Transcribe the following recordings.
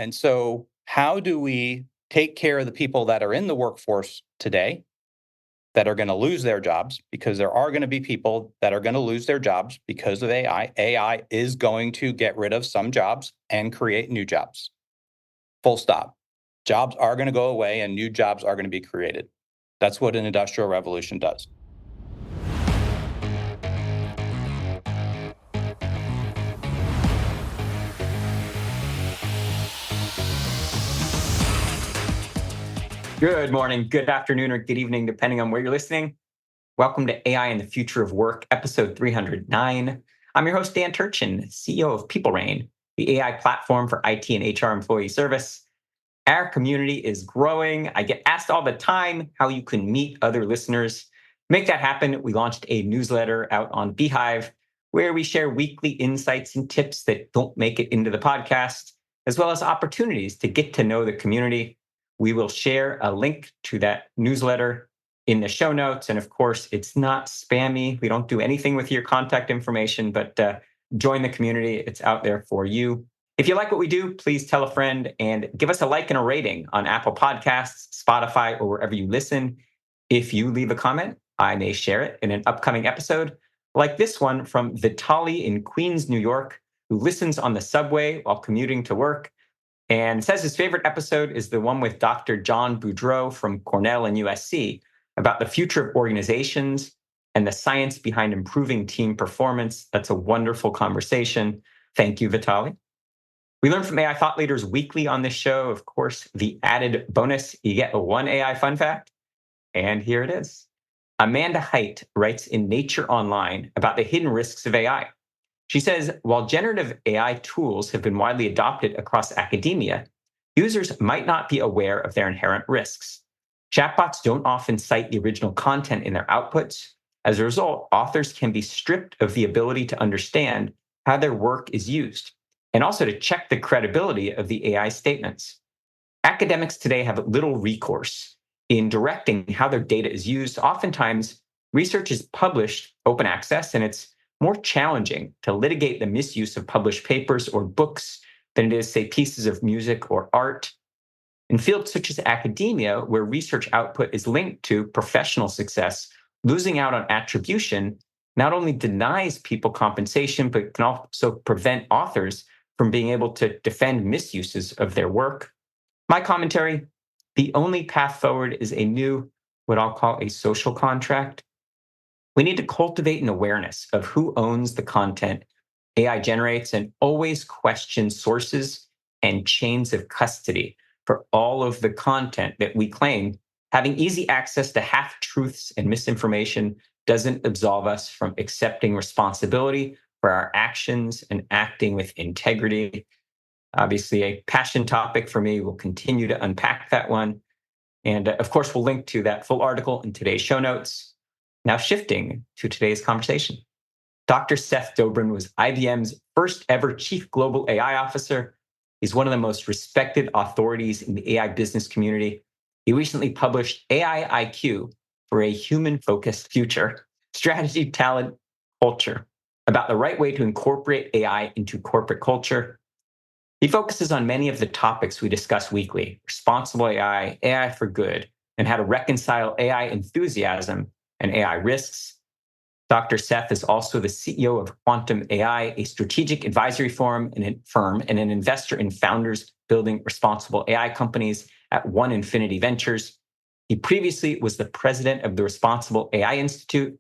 And so how do we take care of the people that are in the workforce today that are going to lose their jobs? Because there are going to be people that are going to lose their jobs because of AI. AI is going to get rid of some jobs and create new jobs. Full stop. Jobs are going to go away and new jobs are going to be created. That's what an industrial revolution does. Good morning, good afternoon, or good evening, depending on where you're listening. Welcome to AI and the Future of Work, episode 309. I'm your host, Dan Turchin, CEO of PeopleRain, the AI platform for IT and HR employee service. Our community is growing. I get asked all the time how you can meet other listeners. To make that happen, we launched a newsletter out on Beehive where we share weekly insights and tips that don't make it into the podcast, as well as opportunities to get to know the community. We will share a link to that newsletter in the show notes. And of course, it's not spammy. We don't do anything with your contact information, but join the community. It's out there for you. If you like what we do, please tell a friend and give us a like and a rating on Apple Podcasts, Spotify, or wherever you listen. If you leave a comment, I may share it in an upcoming episode, like this one from Vitaly in Queens, New York, who listens on the subway while commuting to work and says his favorite episode is the one with Dr. John Boudreau from Cornell and USC about the future of organizations and the science behind improving team performance. That's a wonderful conversation. Thank you, Vitaly. We learn from AI thought leaders weekly on this show. Of course, the added bonus, you get one AI fun fact. And here it is. Amanda Haidt writes in Nature Online about the hidden risks of AI. She says, while generative AI tools have been widely adopted across academia, users might not be aware of their inherent risks. Chatbots don't often cite the original content in their outputs. As a result, authors can be stripped of the ability to understand how their work is used, and also to check the credibility of the AI statements. Academics today have little recourse in directing how their data is used. Oftentimes, research is published open access, and it's more challenging to litigate the misuse of published papers or books than it is, say, pieces of music or art. In fields such as academia, where research output is linked to professional success, losing out on attribution not only denies people compensation, but can also prevent authors from being able to defend misuses of their work. My commentary, the only path forward is a new, what I'll call a social contract. We need to cultivate an awareness of who owns the content AI generates and always question sources and chains of custody for all of the content that we claim. Having easy access to half-truths and misinformation doesn't absolve us from accepting responsibility for our actions and acting with integrity. Obviously, a passion topic for me. We'll continue to unpack that one. And of course, we'll link to that full article in today's show notes. Now shifting to today's conversation. Dr. Seth Dobrin was IBM's first ever Chief Global AI Officer. He's one of the most respected authorities in the AI business community. He recently published AI IQ for a human-focused future, strategy, talent, culture, about the right way to incorporate AI into corporate culture. He focuses on many of the topics we discuss weekly: responsible AI, AI for good, and how to reconcile AI enthusiasm and AI risks. Dr. Seth is also the CEO of Qantm AI, a strategic advisory firm and an investor in founders building responsible AI companies at One Infinity Ventures. He previously was the president of the Responsible AI Institute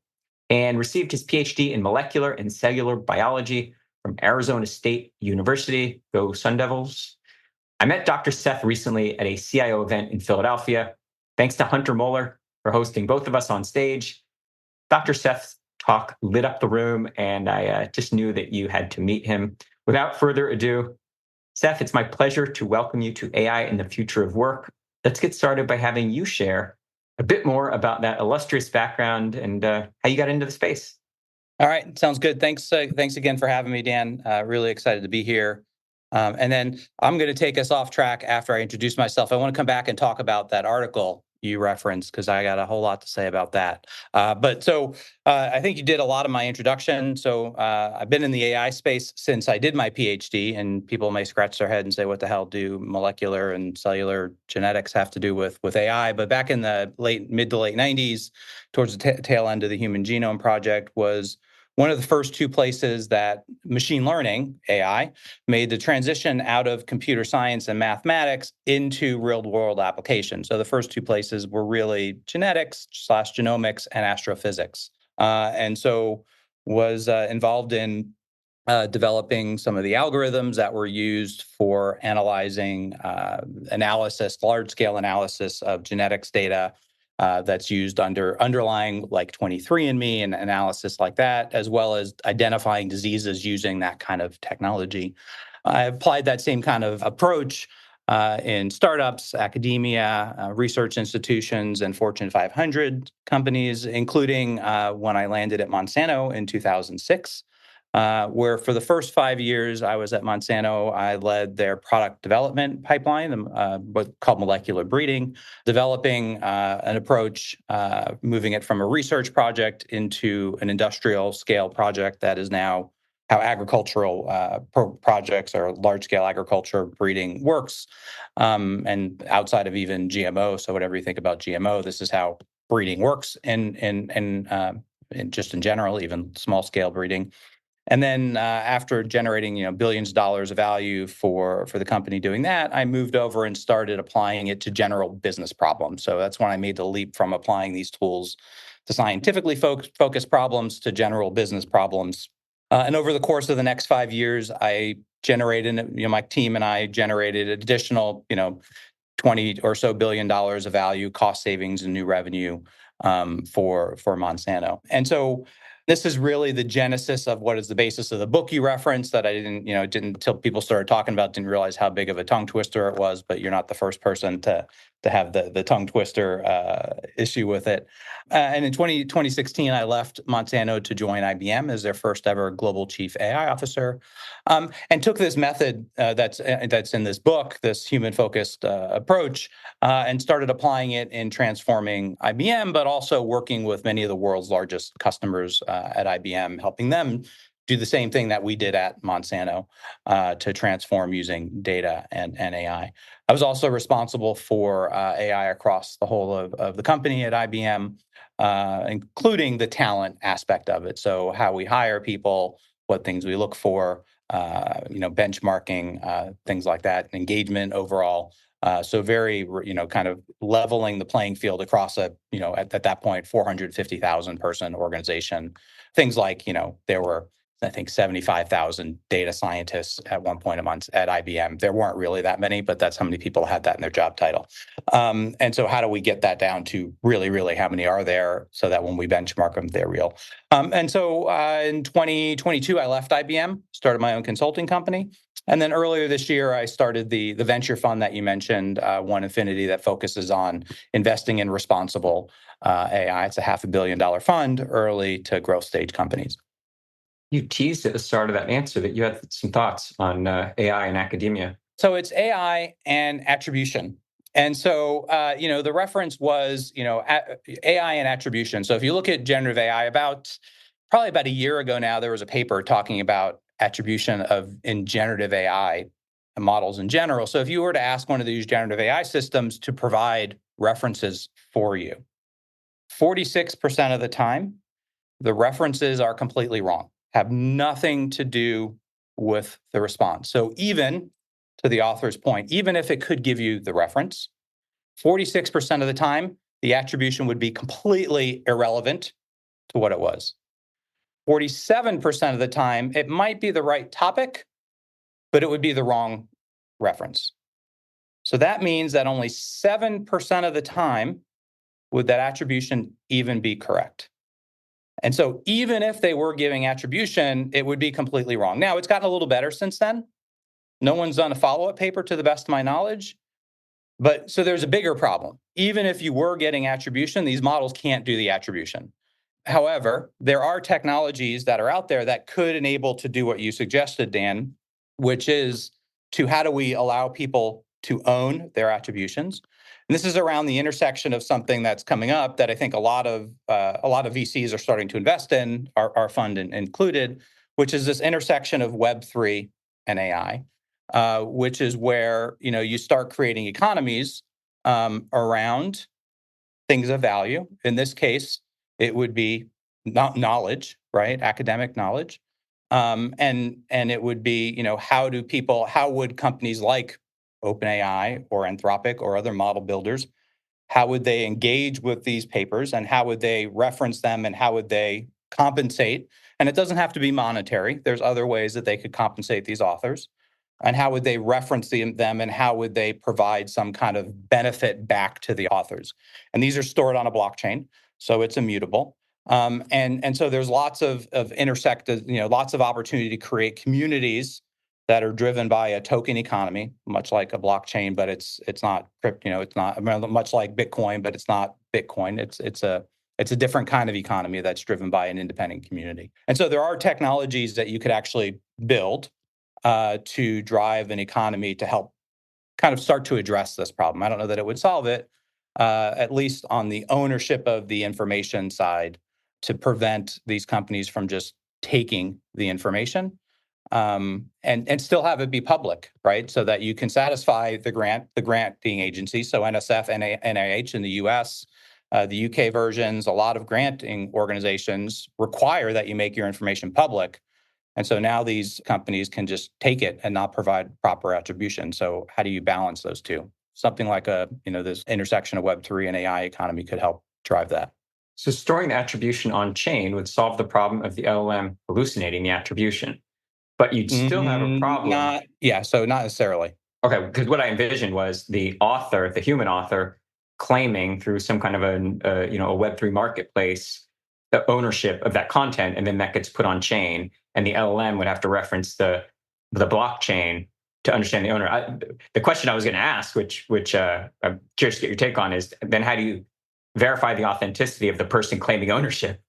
and received his PhD in Molecular and Cellular Biology from Arizona State University. Go Sun Devils. I met Dr. Seth recently at a CIO event in Philadelphia. Thanks to Hunter Moeller for hosting both of us on stage. Dr. Seth's talk lit up the room, and I just knew that you had to meet him. Without further ado, Seth, it's my pleasure to welcome you to AI and the Future of Work. Let's get started by having you share a bit more about that illustrious background and how you got into the space. All right, sounds good. Thanks again for having me, Dan. Really excited to be here. And then I'm going to take us off track after I introduce myself. I want to come back and talk about that article you referenced, because I got a whole lot to say about that. I think you did a lot of my introduction. So I've been in the AI space since I did my PhD, and people may scratch their head and say, what the hell do molecular and cellular genetics have to do with AI? But back in the mid to late 90s, towards the tail end of the Human Genome Project, was one of the first two places that machine learning, AI, made the transition out of computer science and mathematics into real-world applications. So the first two places were really genetics/genomics and astrophysics. And so was involved in developing some of the algorithms that were used for analyzing large-scale analysis of genetics data that's used underlying like 23andMe and analysis like that, as well as identifying diseases using that kind of technology. I applied that same kind of approach in startups, academia, research institutions, and Fortune 500 companies, including when I landed at Monsanto in 2006. Where for the first 5 years I was at Monsanto, I led their product development pipeline, what's called molecular breeding, developing an approach, moving it from a research project into an industrial scale project that is now how agricultural projects or large-scale agriculture breeding works. And outside of even GMO, so whatever you think about GMO, this is how breeding works in just in general, even small-scale breeding. And then after generating billions of dollars of value for the company doing that, I moved over and started applying it to general business problems. So that's when I made the leap from applying these tools to scientifically focused problems to general business problems. And over the course of the next 5 years, I generated, my team and I generated additional, 20 or so billion dollars of value, cost savings, and new revenue for Monsanto. And so this is really the genesis of what is the basis of the book you referenced that I didn't until people started talking about, didn't realize how big of a tongue twister it was, but you're not the first person to have the tongue twister issue with it. And in 2016, I left Monsanto to join IBM as their first ever global chief AI officer, and took this method that's in this book, this human-focused approach, and started applying it in transforming IBM, but also working with many of the world's largest customers at IBM, helping them do the same thing that we did at Monsanto to transform using data and AI. I was also responsible for AI across the whole of the company at IBM, including the talent aspect of it. So how we hire people, what things we look for, benchmarking, things like that, engagement overall. So very, kind of leveling the playing field across at that point, 450,000 person organization. Things like, there were, I think, 75,000 data scientists at one point a month at IBM. There weren't really that many, but that's how many people had that in their job title. And so how do we get that down to really, really how many are there so that when we benchmark them, they're real? And so in 2022, I left IBM, started my own consulting company. And then earlier this year, I started the venture fund that you mentioned, One Infinity, that focuses on investing in responsible AI. It's a $500 million fund, early to growth stage companies. You teased at the start of that answer that you had some thoughts on AI and academia. So it's AI and attribution. And so, the reference was, AI and attribution. So if you look at generative AI, probably about a year ago now, there was a paper talking about attribution in generative AI models in general. So if you were to ask one of these generative AI systems to provide references for you, 46% of the time, the references are completely wrong, have nothing to do with the response. So even to the author's point, even if it could give you the reference, 46% of the time, the attribution would be completely irrelevant to what it was. 47% of the time, it might be the right topic, but it would be the wrong reference. So that means that only 7% of the time would that attribution even be correct. And so even if they were giving attribution, it would be completely wrong. Now, it's gotten a little better since then. No one's done a follow-up paper to the best of my knowledge. But so there's a bigger problem. Even if you were getting attribution, these models can't do the attribution. However, there are technologies that are out there that could enable to do what you suggested, Dan, which is how do we allow people to own their attributions? And this is around the intersection of something that's coming up that I think a lot of VCs are starting to invest in, our fund included, which is this intersection of Web3 and AI, which is where you start creating economies around things of value. In this case, it would be not knowledge, right? Academic knowledge. And it would be, how would companies like OpenAI or Anthropic or other model builders, how would they engage with these papers and how would they reference them and how would they compensate? And it doesn't have to be monetary. There's other ways that they could compensate these authors. And how would they reference them and how would they provide some kind of benefit back to the authors? And these are stored on a blockchain, so it's immutable. And so there's lots of lots of opportunity to create communities that are driven by a token economy, much like a blockchain, but it's not crypto. It's not much like Bitcoin, but it's not Bitcoin. It's a different kind of economy that's driven by an independent community. And so there are technologies that you could actually build to drive an economy to help kind of start to address this problem. I don't know that it would solve it, at least on the ownership of the information side, to prevent these companies from just taking the information and still have it be public, right? So that you can satisfy the granting agency. So NSF, NIH in the US, the UK versions, a lot of granting organizations require that you make your information public. And so now these companies can just take it and not provide proper attribution. So how do you balance those two? Something like this intersection of Web3 and AI economy could help drive that. So storing the attribution on chain would solve the problem of the LLM hallucinating the attribution, but you'd still have a problem. So not necessarily. Okay, because what I envisioned was the author, the human author, claiming through some kind of a Web3 marketplace the ownership of that content, and then that gets put on chain, and the LLM would have to reference the blockchain to understand the owner. The question I was going to ask, which I'm curious to get your take on, is then how do you verify the authenticity of the person claiming ownership?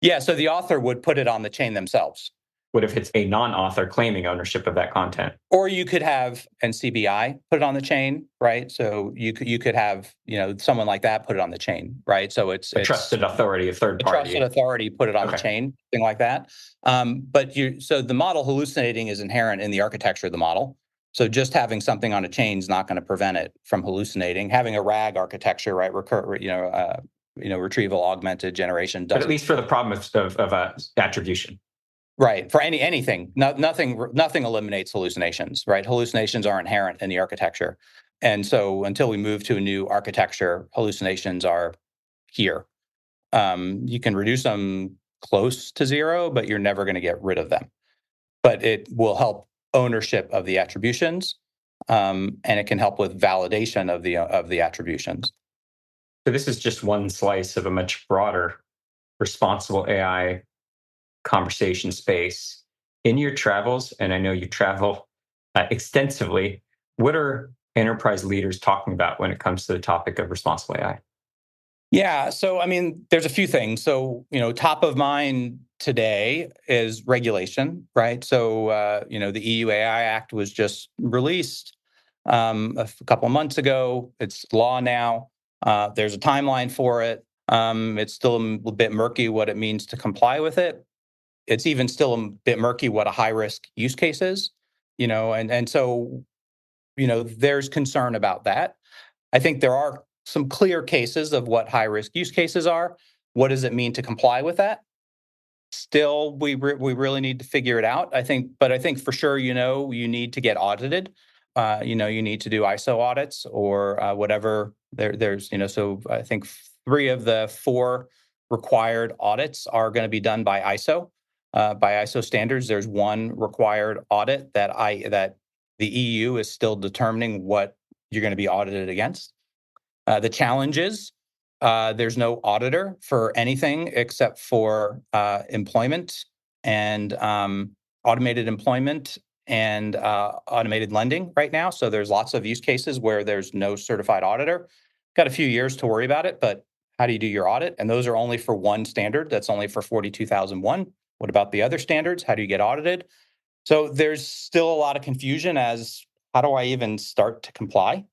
Yeah, so the author would put it on the chain themselves. What if it's a non-author claiming ownership of that content? Or you could have NCBI put it on the chain, right? So you could have someone like that put it on the chain, right? So it's a trusted authority, a third party. Trusted authority put it on the chain, thing like that. So the model hallucinating is inherent in the architecture of the model. So just having something on a chain is not going to prevent it from hallucinating. Having a RAG architecture, right? Retrieval augmented generation doesn't. But at least for the problem of attribution. Right. For anything, nothing eliminates hallucinations, right? Hallucinations are inherent in the architecture. And so until we move to a new architecture, hallucinations are here. You can reduce them close to zero, but you're never going to get rid of them. But it will help ownership of the attributions, and it can help with validation of the attributions. So this is just one slice of a much broader responsible AI conversation space. In your travels, and I know you travel extensively, what are enterprise leaders talking about when it comes to the topic of responsible AI? Yeah, so I mean, there's a few things. So, top of mind today is regulation, right? So, the EU AI Act was just released a couple of months ago. It's law now. There's a timeline for it. It's still a bit murky what it means to comply with it. It's even still a bit murky what a high risk use case is, and so, there's concern about that. I think there are some clear cases of what high risk use cases are. What does it mean to comply with that? Still, we really need to figure it out. I think for sure, you need to get audited. You need to do ISO audits or whatever. There's so I think 3 of the 4 required audits are going to be done by ISO. By ISO standards, there's 1 required audit that the EU is still determining what you're going to be audited against. The challenge is there's no auditor for anything except for employment and automated employment and automated lending right now. So there's lots of use cases where there's no certified auditor. Got a few years to worry about it, but how do you do your audit? And those are only for 1 standard. That's only for 42001. What about the other standards? How do you get audited? So there's still a lot of confusion as how do I even start to comply?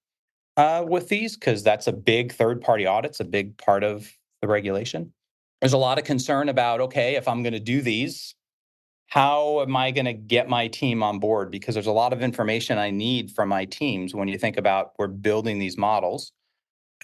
with these because that's a big third-party audit's a big part of the regulation. There's a lot of concern about, okay, if I'm going to do these, how am I going to get my team on board? Because there's a lot of information I need from my teams when you think about we're building these models.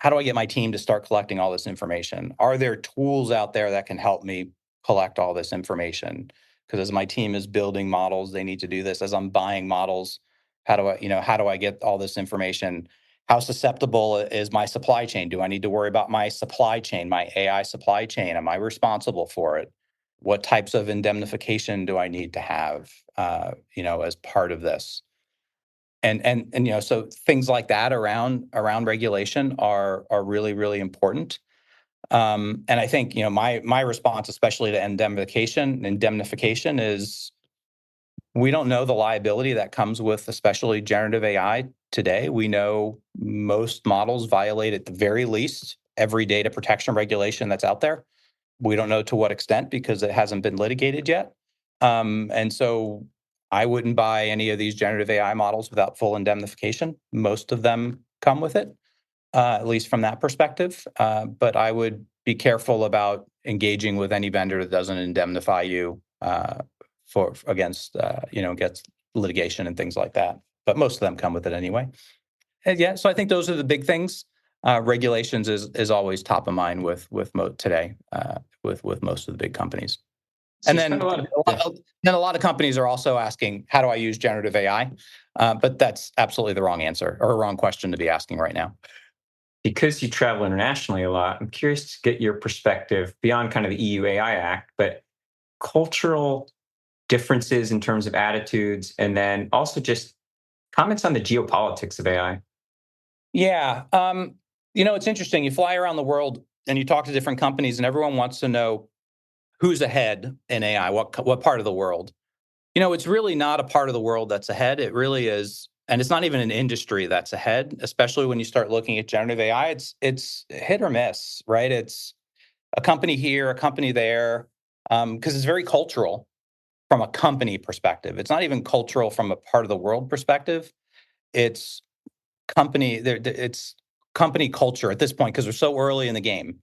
How do I get my team to start collecting all this information? Are there tools out there that can help me collect all this information? Because as my team is building models, they need to do this. As I'm buying models, how do I get all this information? How susceptible is my supply chain? Do I need to worry about my supply chain, my AI supply chain? Am I responsible for it? What types of indemnification do I need to have, as part of this? And so things like that around regulation are really really important. And I think my response, especially to indemnification, is we don't know the liability that comes with especially generative AI today. We know most models violate at the very least every data protection regulation that's out there. We don't know to what extent because it hasn't been litigated yet. And so I wouldn't buy any of these generative AI models without full indemnification. Most of them come with it, at least from that perspective. But I would be careful about engaging with any vendor that doesn't indemnify you against litigation and things like that. But most of them come with it anyway. And yeah, so I think those are the big things. Regulations is always top of mind today with most of the big companies. So And you spend a lot of then a lot of companies are also asking, how do I use generative AI? But that's absolutely the wrong answer or a wrong question to be asking right now. because you travel internationally a lot. I'm curious to get your perspective beyond kind of the EU AI Act, but cultural differences in terms of attitudes, and then also just comments on the geopolitics of AI. Yeah. It's interesting. You fly around the world and you talk to different companies, and everyone wants to know who's ahead in AI, what part of the world. It's really not a part of the world that's ahead. It really is, and it's not even an industry that's ahead, especially when you start looking at generative AI. It's hit or miss, right? It's a company here, a company there, because it's very cultural from a company perspective. It's not even cultural from a part of the world perspective. It's it's company culture at this point because we're so early in the game,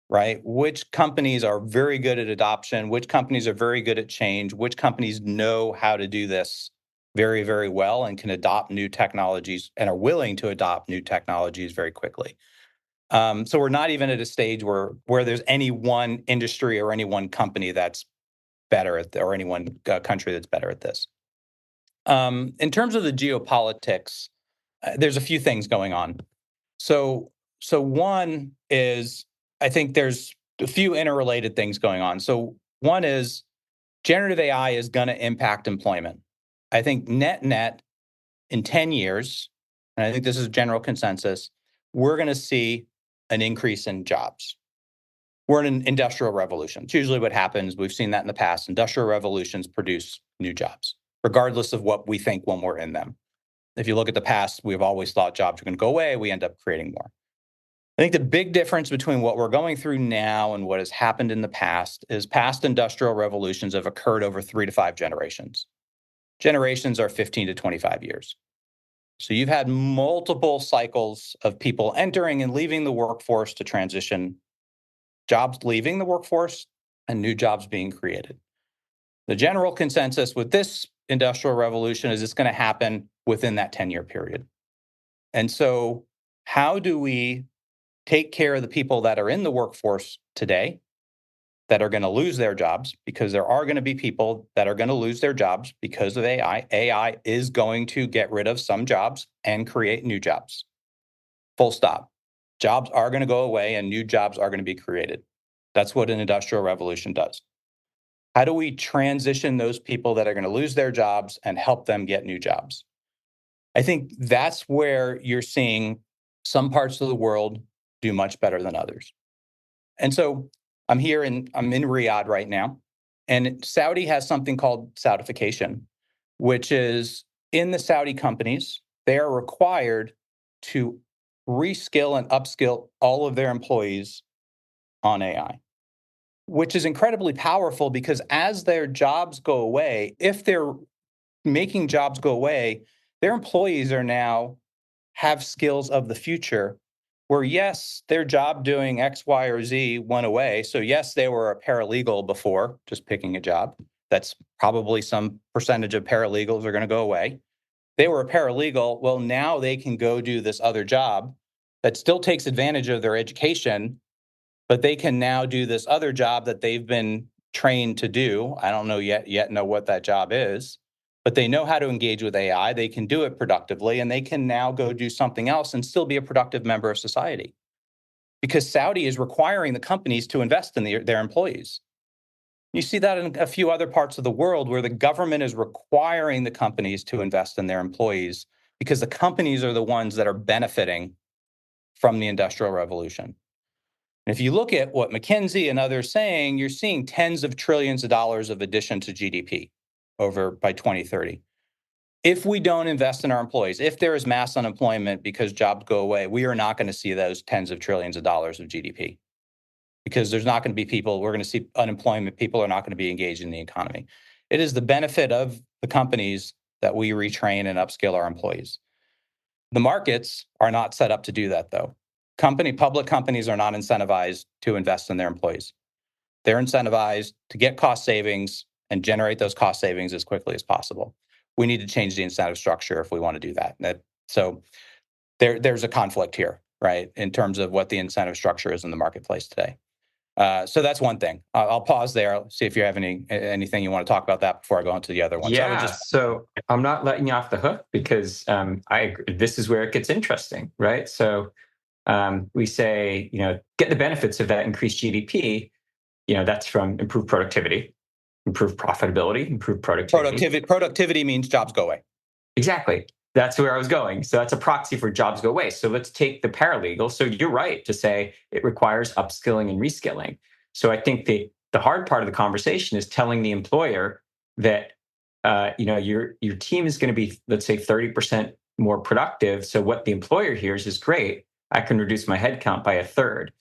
right? Which companies are very good at adoption, which companies are very good at change, which companies know how to do this very, very well and can adopt new technologies and are willing to adopt new technologies very quickly. So we're not even at a stage where there's any one industry or any one company that's better or any one country that's better at this. In terms of the geopolitics, there's a few things going on. So one is, I think there's a few interrelated things going on. So one is generative AI is going to impact employment. I think net in 10 years, and I think this is general consensus, we're going to see an increase in jobs. We're in an industrial revolution. It's usually what happens. We've seen that in the past. Industrial revolutions produce new jobs, regardless of what we think when we're in them. If you look at the past, we've always thought jobs are going to go away. We end up creating more. I think the big difference between what we're going through now and what has happened in the past is past industrial revolutions have occurred over 3 to 5 generations. Generations are 15 to 25 years. So you've had multiple cycles of people entering and leaving the workforce to transition, jobs leaving the workforce and new jobs being created. The general consensus with this industrial revolution is it's going to happen within that 10-year period. And so how do we take care of the people that are in the workforce today that are going to lose their jobs? Because there are going to be people that are going to lose their jobs because of AI. AI is going to get rid of some jobs and create new jobs. Full stop. Jobs are going to go away and new jobs are going to be created. That's what an industrial revolution does. How do we transition those people that are going to lose their jobs and help them get new jobs? I think that's where you're seeing some parts of the world do much better than others. And so I'm in Riyadh right now, and Saudi has something called Saudification, which is in the Saudi companies, they are required to reskill and upskill all of their employees on AI, which is incredibly powerful because as their jobs go away, if they're making jobs go away, their employees are now have skills of the future where, yes, their job doing X, Y, or Z went away. So, yes, they were a paralegal before, just picking a job. That's probably some percentage of paralegals are going to go away. They were a paralegal. Well, now they can go do this other job that still takes advantage of their education, but they can now do this other job that they've been trained to do. I don't know yet know what that job is, but they know how to engage with AI. They can do it productively, and they can now go do something else and still be a productive member of society. Because Saudi is requiring the companies to invest in their employees. You see that in a few other parts of the world where the government is requiring the companies to invest in their employees because the companies are the ones that are benefiting from the Industrial Revolution. And if you look at what McKinsey and others are saying, you're seeing tens of trillions of dollars of addition to GDP over by 2030. If we don't invest in our employees, if there is mass unemployment because jobs go away, we are not going to see those tens of trillions of dollars of GDP because there's not going to be people. We're going to see unemployment. People are not going to be engaged in the economy. It is the benefit of the companies that we retrain and upskill our employees. The markets are not set up to do that, though. Public companies are not incentivized to invest in their employees. They're incentivized to get cost savings and generate those cost savings as quickly as possible. We need to change the incentive structure if we want to do that. So there's a conflict here, right, in terms of what the incentive structure is in the marketplace today. So that's one thing. I'll pause there. See if you have anything you want to talk about that before I go on to the other ones. Yeah, so I'm not letting you off the hook because I agree. This is where it gets interesting, right? So we say, get the benefits of that increased GDP. That's from improved productivity, improved profitability, improved productivity. Productivity means jobs go away. Exactly. That's where I was going. So that's a proxy for jobs go away. So let's take the paralegal. So you're right to say it requires upskilling and reskilling. So I think the hard part of the conversation is telling the employer that your team is going to be, let's say, 30% more productive. So what the employer hears is great. I can reduce my headcount by a third.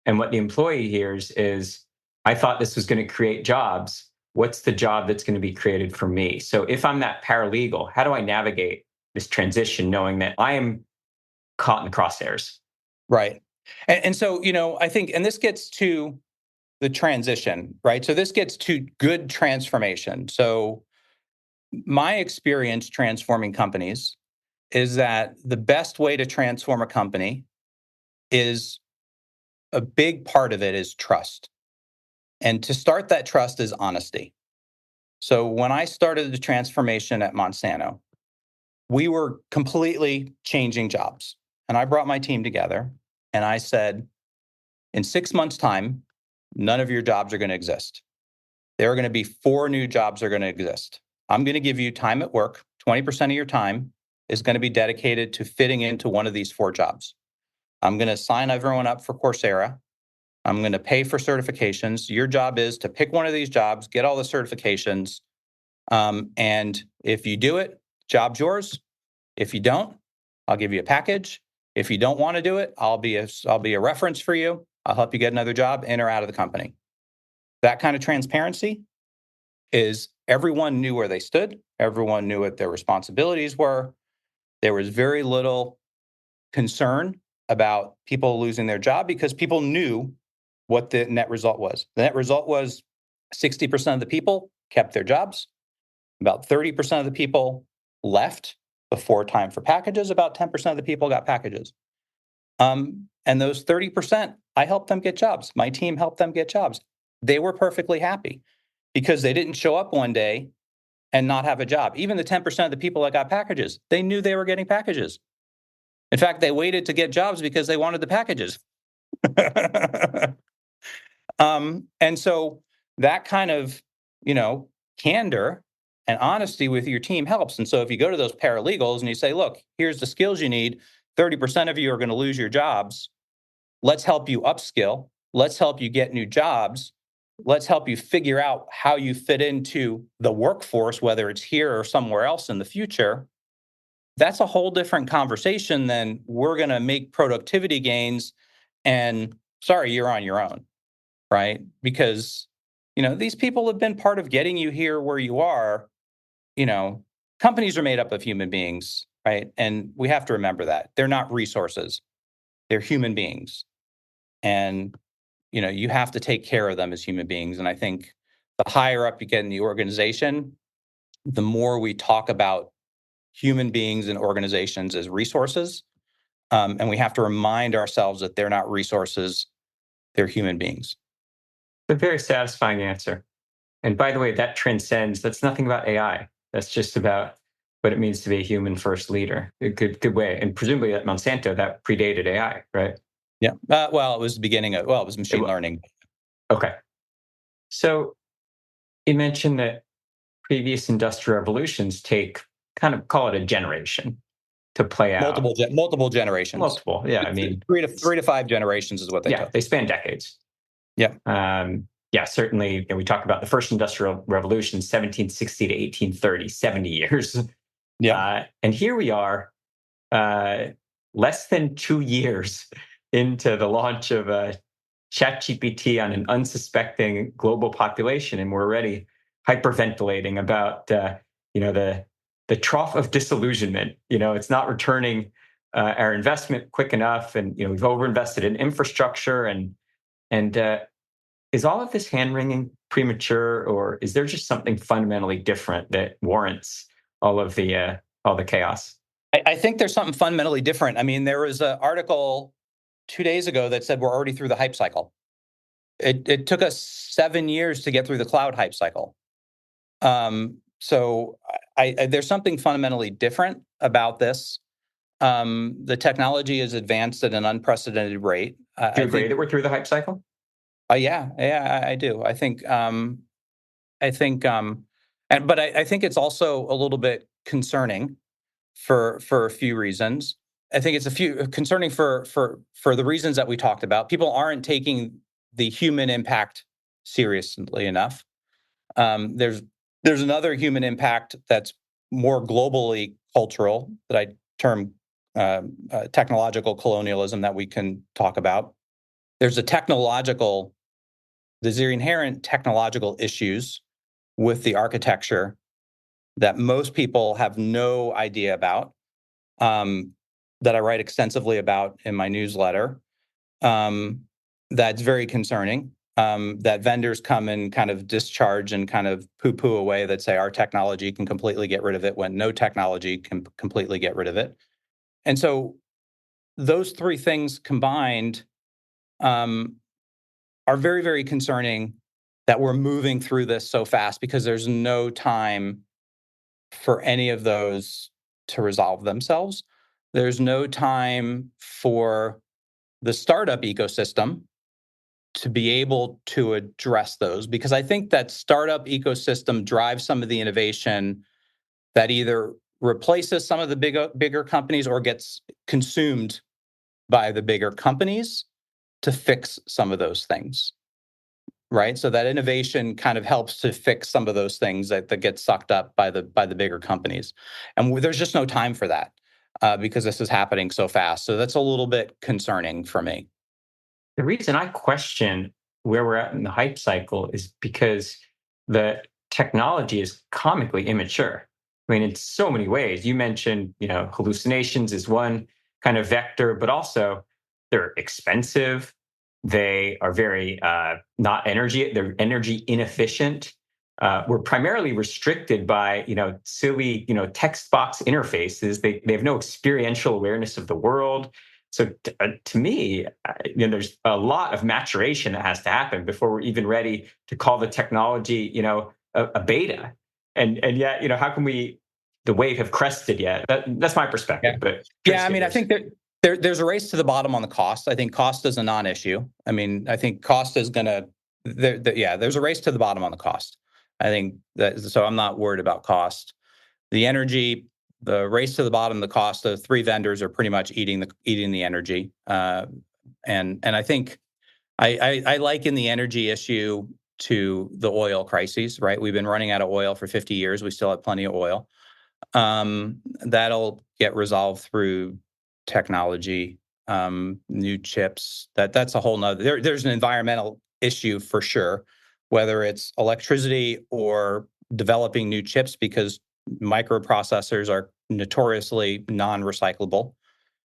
And what the employee hears is, I thought this was going to create jobs. What's the job that's going to be created for me? So if I'm that paralegal, how do I navigate this transition knowing that I am caught in the crosshairs? Right. And so, I think, and this gets to the transition, right? So this gets to good transformation. So my experience transforming companies is that the best way to transform a company is a big part of it is trust. And to start that trust is honesty. So when I started the transformation at Monsanto, we were completely changing jobs. And I brought my team together and I said, in 6 months' time, none of your jobs are going to exist. There are going to be 4 new jobs that are going to exist. I'm going to give you time at work. 20% of your time is going to be dedicated to fitting into one of these 4 jobs. I'm going to sign everyone up for Coursera. I'm going to pay for certifications. Your job is to pick one of these jobs, get all the certifications. And if you do it, job's yours. If you don't, I'll give you a package. If you don't want to do it, I'll be a reference for you. I'll help you get another job in or out of the company. That kind of transparency is everyone knew where they stood. Everyone knew what their responsibilities were. There was very little concern about people losing their job because people knew what the net result was. The net result was 60% of the people kept their jobs. About 30% of the people left before time for packages. About 10% of the people got packages. And those 30%, I helped them get jobs. My team helped them get jobs. They were perfectly happy because they didn't show up one day and not have a job. Even the 10% of the people that got packages, they knew they were getting packages. In fact, they waited to get jobs because they wanted the packages. And so that kind of, candor and honesty with your team helps. And so if you go to those paralegals and you say, look, here's the skills you need, 30% of you are going to lose your jobs. Let's help you upskill. Let's help you get new jobs. Let's help you figure out how you fit into the workforce, whether it's here or somewhere else in the future. That's a whole different conversation than we're going to make productivity gains and sorry, you're on your own, right? Because, these people have been part of getting you here where you are. Companies are made up of human beings, right? And we have to remember that they're not resources; they're human beings, and you have to take care of them as human beings. And I think the higher up you get in the organization, the more we talk about human beings and organizations as resources, and we have to remind ourselves that they're not resources; they're human beings. A very satisfying answer. And by the way, that's nothing about AI. That's just about what it means to be a human first leader. A good way. And presumably at Monsanto, that predated AI, right? Yeah. Well, it was the beginning of, it was machine learning. Okay. So you mentioned that previous industrial revolutions take kind of call it a generation to play out. Multiple generations. Multiple, yeah. I mean, Three to five generations is what they yeah, took. they span decades. Yeah. Yeah, certainly. We talk about the first industrial revolution, 1760 to 1830, 70 years. Yeah. And here we are, less than 2 years into the launch of ChatGPT on an unsuspecting global population, and we're already hyperventilating about the trough of disillusionment. It's not returning our investment quick enough, and we've overinvested in infrastructure, and is all of this hand wringing premature, or is there just something fundamentally different that warrants all the chaos? I think there's something fundamentally different. I mean, there was an article 2 days ago that said we're already through the hype cycle. It took us 7 years to get through the cloud hype cycle. So there's something fundamentally different about this. The technology is advanced at an unprecedented rate. Do you agree that we're through the hype cycle? Yeah, I do. I think, but I think it's also a little bit concerning for a few reasons. I think it's a few concerning for the reasons that we talked about. People aren't taking the human impact seriously enough. There's another human impact that's more globally cultural that I term technological colonialism that we can talk about. There's there's inherent technological issues with the architecture that most people have no idea about, that I write extensively about in my newsletter. That's very concerning. That vendors come and kind of discharge and kind of poo-poo away that say our technology can completely get rid of it when no technology can completely get rid of it. And so those three things combined are very, very concerning that we're moving through this so fast because there's no time for any of those to resolve themselves. There's no time for the startup ecosystem to be able to address those, because I think that startup ecosystem drives some of the innovation that either replaces some of the bigger companies or gets consumed by the bigger companies to fix some of those things. Right. So that innovation kind of helps to fix some of those things that get sucked up by the bigger companies. And there's just no time for that because this is happening so fast. So that's a little bit concerning for me. The reason I question where we're at in the hype cycle is because the technology is comically immature. I mean, in so many ways. You mentioned, hallucinations is one kind of vector, but also they're expensive. They are very they're energy inefficient. We're primarily restricted by, silly, text box interfaces. They have no experiential awareness of the world. So to me, there's a lot of maturation that has to happen before we're even ready to call the technology, a beta. And yet, how can the wave have crested yet? That's my perspective. Yeah. But Yeah, I mean, I think that there's a race to the bottom on the cost. I think cost is a non-issue. I mean, I think cost is going to, there's a race to the bottom on the cost. I think that, so I'm not worried about cost. The energy, the race to the bottom, the cost, the three vendors are pretty much eating the energy. And I think I liken the energy issue to the oil crises, right? We've been running out of oil for 50 years. We still have plenty of oil. That'll get resolved through technology, new chips. That's a whole nother. There's an environmental issue for sure, whether it's electricity or developing new chips, because Microprocessors are notoriously non-recyclable,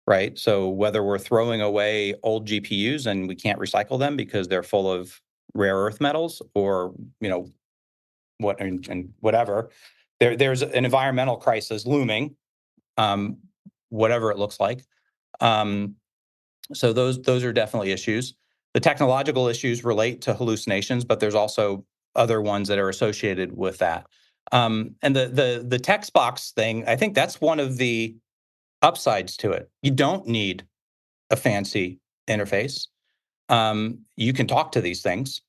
right? So whether we're throwing away old GPUs and we can't recycle them because they're full of rare earth metals, or and whatever, there's an environmental crisis looming, um, whatever it looks like. So those are definitely issues. The technological issues relate to hallucinations, but there's also other ones that are associated with that. And the text box thing, I think that's one of the upsides to it. You don't need a fancy interface. You can talk to these things.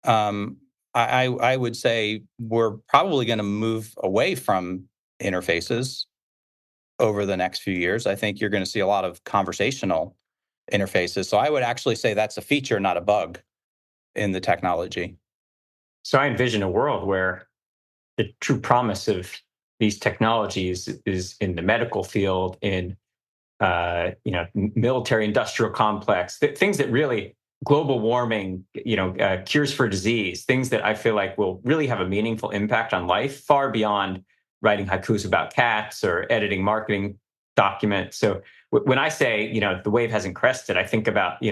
Um, I would say we're probably going to move away from interfaces over the next few years. I think you're going to see a lot of conversational interfaces. So I would actually say that's a feature, not a bug in the technology. So I envision a world where the true promise of these technologies is in the medical field, in military industrial complex, things that really global warming, cures for disease, things that I feel like will really have a meaningful impact on life far beyond writing haikus about cats or editing marketing documents. So when I say, the wave hasn't crested, I think about,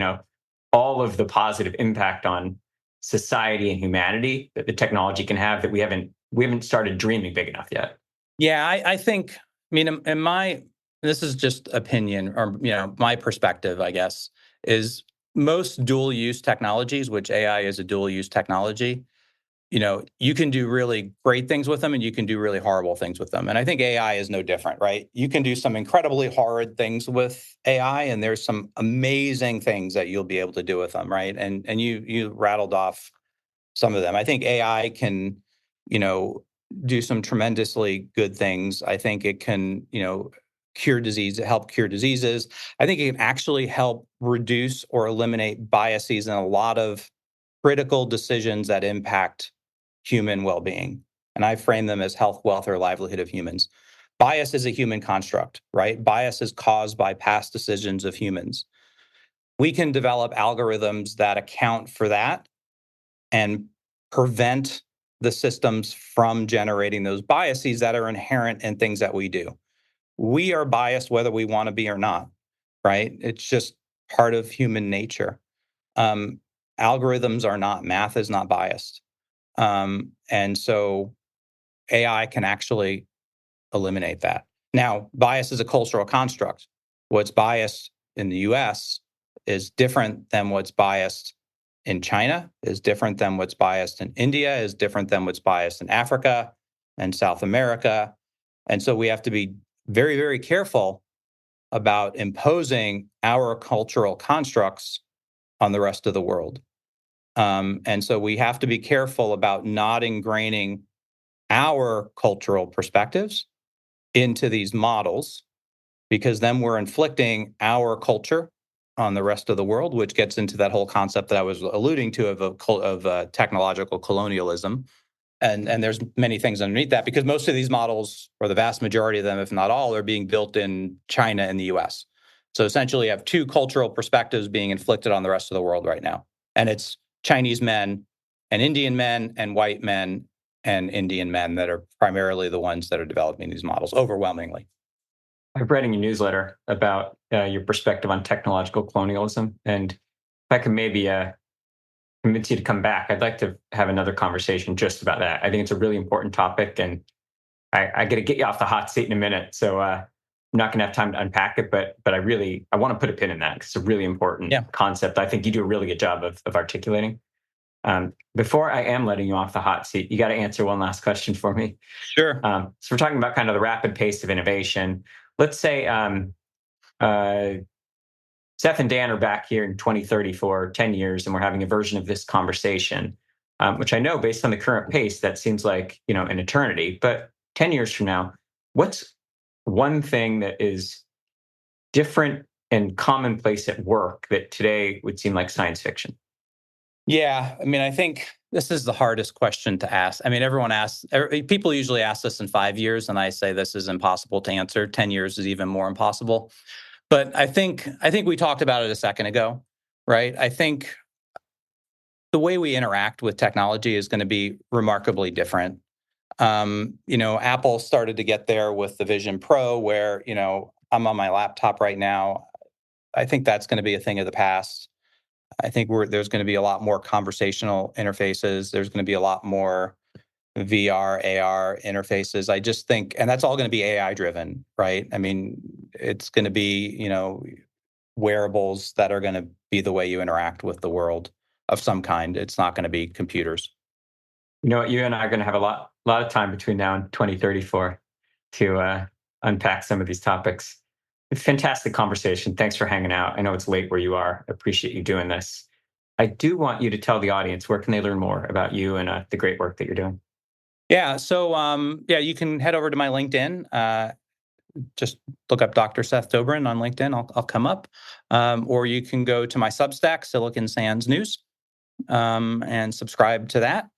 all of the positive impact on society and humanity that the technology can have that we haven't started dreaming big enough yet. Yeah, I think, I mean, in my, this is just opinion, or, my perspective, I guess, is most dual use technologies, which AI is a dual use technology, you can do really great things with them and you can do really horrible things with them. And I think AI is no different, right? You can do some incredibly horrid things with AI, and there's some amazing things that you'll be able to do with them, right? And you rattled off some of them. I think AI can, you know, do some tremendously good things. I think it can, help cure diseases. I think it can actually help reduce or eliminate biases in a lot of critical decisions that impact human well-being. And I frame them as health, wealth, or livelihood of humans. Bias is a human construct, right? Bias is caused by past decisions of humans. We can develop algorithms that account for that and prevent the systems from generating those biases that are inherent in things that we do. We are biased whether we want to be or not, right? It's just part of human nature. Um, Algorithms are not, math is not biased. And so AI can actually eliminate that. Now, bias is a cultural construct. What's biased in the US is different than what's biased in China, is different than what's biased in India, is different than what's biased in Africa and South America. And so we have to be very, very careful about imposing our cultural constructs on the rest of the world. And so we have to be careful about not ingraining our cultural perspectives into these models, because then we're inflicting our culture on the rest of the world, which gets into that whole concept that I was alluding to of technological colonialism. And there's many things underneath that, because most of these models, or the vast majority of them, if not all, are being built in China and the US. So essentially, you have two cultural perspectives being inflicted on the rest of the world right now. And it's Chinese men and Indian men and white men and Indian men that are primarily the ones that are developing these models, overwhelmingly. I've read in your newsletter about your perspective on technological colonialism. And if I can maybe convince you to come back, I'd like to have another conversation just about that. I think it's a really important topic, and I got to get you off the hot seat in a minute. So I'm not going to have time to unpack it, but I want to put a pin in that because it's a really important Yeah, concept. I think you do a really good job of articulating. Before I am letting you off the hot seat, you got to answer one last question for me. sure. So we're talking about kind of the rapid pace of innovation. Let's say uh, Seth and Dan are back here in 2030 for 10 years, and we're having a version of this conversation, which I know based on the current pace, that seems like, an eternity. But 10 years from now, what's one thing that is different and commonplace at work that today would seem like science fiction? Yeah, I mean, I think this is the hardest question to ask. I mean, people usually ask this in 5 years, and I say this is impossible to answer. 10 years is even more impossible. But I think we talked about it a second ago, right? I think the way we interact with technology is going to be remarkably different. Apple started to get there with the Vision Pro, where, I'm on my laptop right now. I think that's going to be a thing of the past. I think there's going to be a lot more conversational interfaces. There's going to be a lot more VR, AR interfaces. I just think, and that's all going to be AI driven, right? I mean, it's going to be, wearables that are going to be the way you interact with the world of some kind. It's not going to be computers. You know what? You and I are going to have a lot of time between now and 2034 to unpack some of these topics. Fantastic conversation. Thanks for hanging out. I know it's late where you are. I appreciate you doing this. I do want you to tell the audience where can they learn more about you and the great work that you're doing. Yeah. So, you can head over to my LinkedIn. Just look up Dr. Seth Dobrin on LinkedIn. I'll come up. Or you can go to my Substack, Silicon Sands News, and subscribe to that.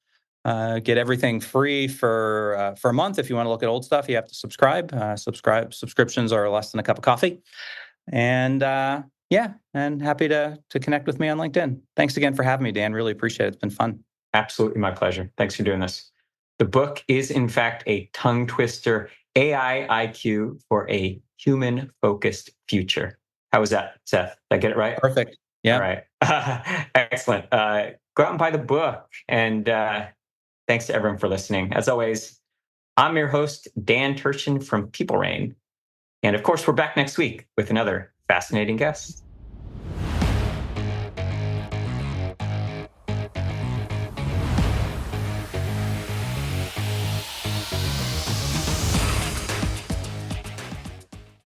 Get everything free for a month. If you want to look at old stuff, you have to subscribe. Subscriptions are less than a cup of coffee. And and happy to connect with me on LinkedIn. Thanks again for having me, Dan. Really appreciate it. It's been fun. Absolutely my pleasure. Thanks for doing this. The book is, in fact, a tongue twister, AI IQ for a human-focused future. How was that, Seth? Did I get it right? Perfect. Yeah. All right. Excellent. Go out and buy the book. And thanks to everyone for listening. As always, I'm your host, Dan Turchin from PeopleRain. And of course, we're back next week with another fascinating guest.